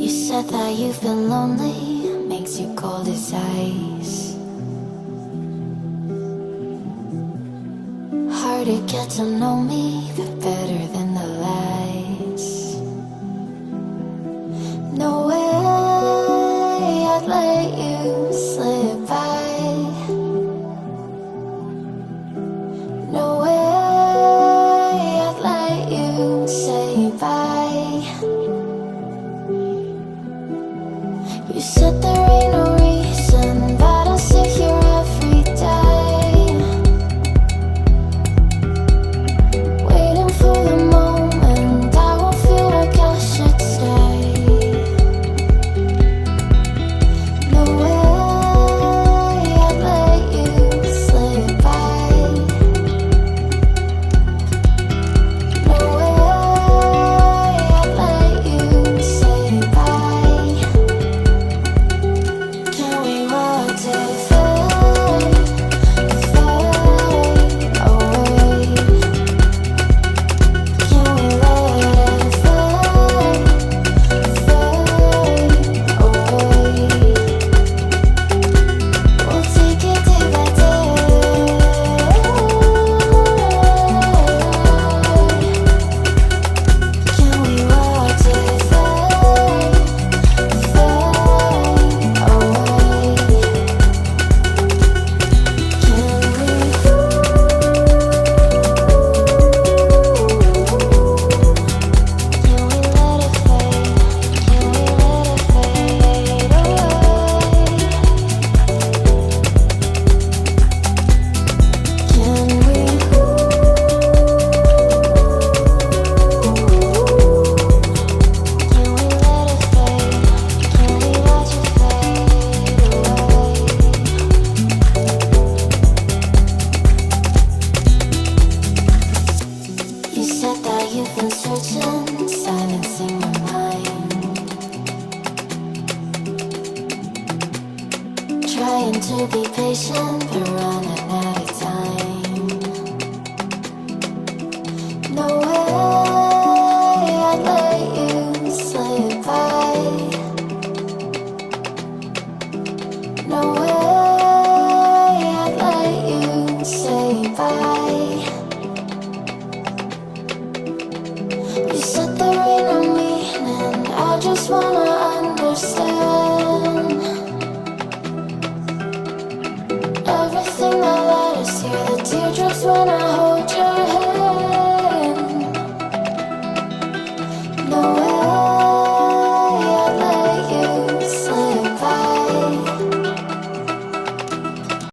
You said that you've been lonely, makes you cold as ice. Hard to get to know me, but better than the lies. No way I'd let you slip by. No way I'd let you say bye. You said there ain't no reason, but I'll sit here every day, waiting for the moment I will feel like I should stay. No way I'd let you slip by. No way I'd let you say bye. Can we watch it fade, fade away? Can we let it fade, fade away? We'll take it day by day. Can we watch it fade, fade away? You said that you've been searching, silencing your mind, trying to be patient, but running out of time. No way I'd let you slip by. No way I'd let you say bye. You said there ain't no meaning, I just wanna understand.